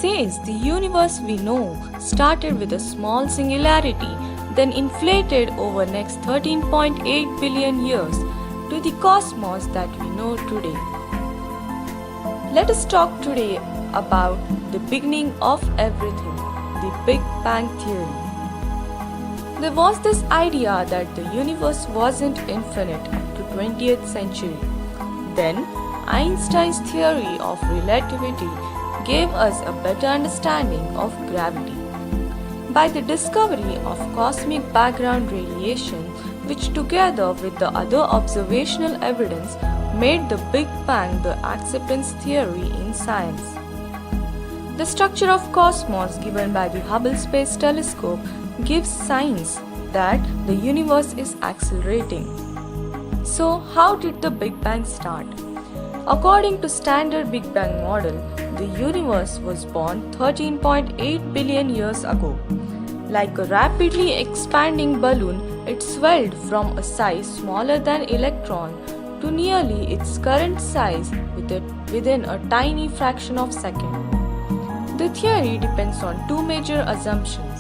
says the universe we know started with a small singularity, then inflated over next 13.8 billion years to the cosmos that we know today. Let us talk today about the beginning of everything, the Big Bang Theory. There was this idea that the universe wasn't infinite up to 20th century. Then Einstein's theory of relativity gave us a better understanding of gravity. By the discovery of cosmic background radiation, which together with the other observational evidence made the Big Bang the acceptance theory in science. The structure of cosmos given by the Hubble Space Telescope gives signs that the universe is accelerating. So, how did the Big Bang start? According to standard Big Bang model, the universe was born 13.8 billion years ago. Like a rapidly expanding balloon, it swelled from a size smaller than electron to nearly its current size within a tiny fraction of a second. The theory depends on two major assumptions: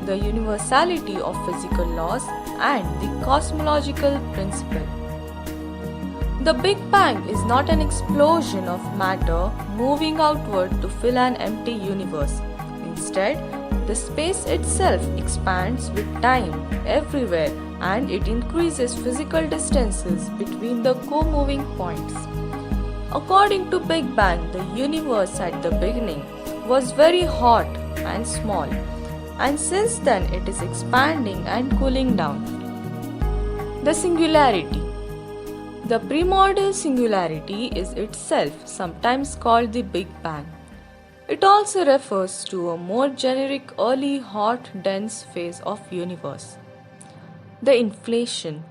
the universality of physical laws and the cosmological principle. The Big Bang is not an explosion of matter moving outward to fill an empty universe. Instead, the space itself expands with time everywhere and it increases physical distances between the co-moving points. According to Big Bang, the universe at the beginning was very hot and small, and since then it is expanding and cooling down. The singularity. The primordial singularity is itself sometimes called the Big Bang. It also refers to a more generic early hot dense phase of universe. The inflation.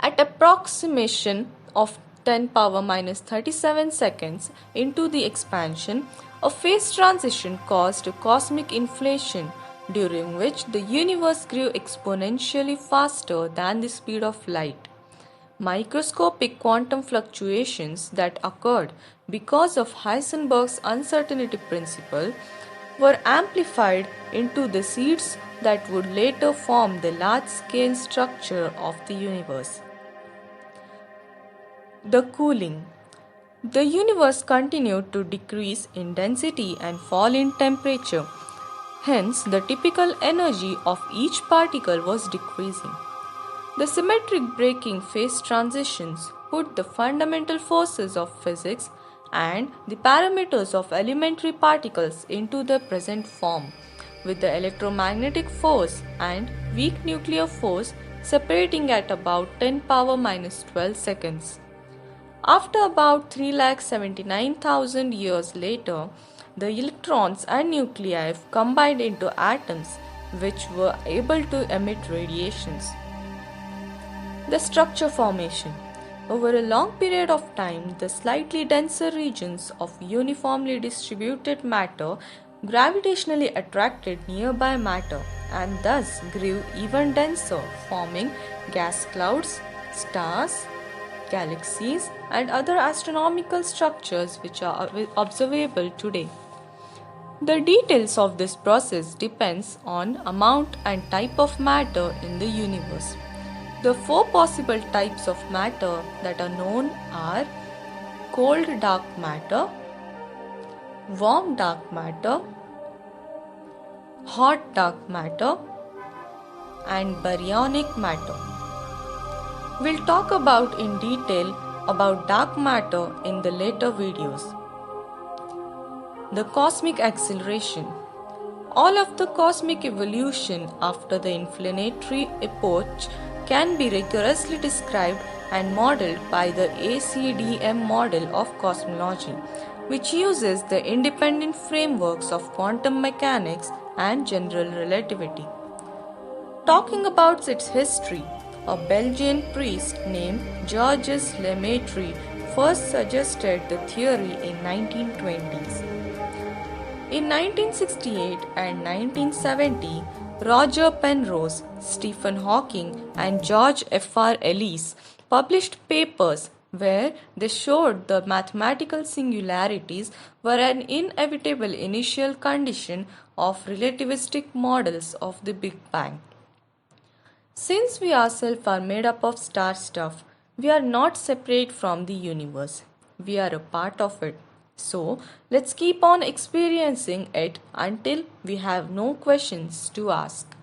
At approximation of 10 power minus 37 seconds into the expansion, a phase transition caused a cosmic inflation during which the universe grew exponentially faster than the speed of light. Microscopic quantum fluctuations that occurred because of Heisenberg's uncertainty principle were amplified into the seeds that would later form the large-scale structure of the universe. The cooling. The universe continued to decrease in density and fall in temperature. Hence, the typical energy of each particle was decreasing. The symmetric breaking phase transitions put the fundamental forces of physics and the parameters of elementary particles into their present form, with the electromagnetic force and weak nuclear force separating at about 10 power minus 12 seconds. After about 3,79,000 years later, the electrons and nuclei combined into atoms which were able to emit radiations. The structure formation. Over a long period of time, the slightly denser regions of uniformly distributed matter gravitationally attracted nearby matter and thus grew even denser, forming gas clouds, stars, galaxies, and other astronomical structures which are observable today. The details of this process depends on amount and type of matter in the universe. The four possible types of matter that are known are cold dark matter, warm dark matter, hot dark matter, and baryonic matter. We'll talk about in detail about dark matter in the later videos. The cosmic acceleration. All of the cosmic evolution after the inflationary epoch can be rigorously described and modeled by the ACDM model of cosmology, which uses the independent frameworks of quantum mechanics and general relativity. Talking about its history, a Belgian priest named Georges Lemaître first suggested the theory in 1920s. In 1968 and 1970, Roger Penrose, Stephen Hawking, and George F.R. Ellis published papers where they showed the mathematical singularities were an inevitable initial condition of relativistic models of the Big Bang. Since we ourselves are made up of star stuff, we are not separate from the universe. We are a part of it. So let's keep on experiencing it until we have no questions to ask.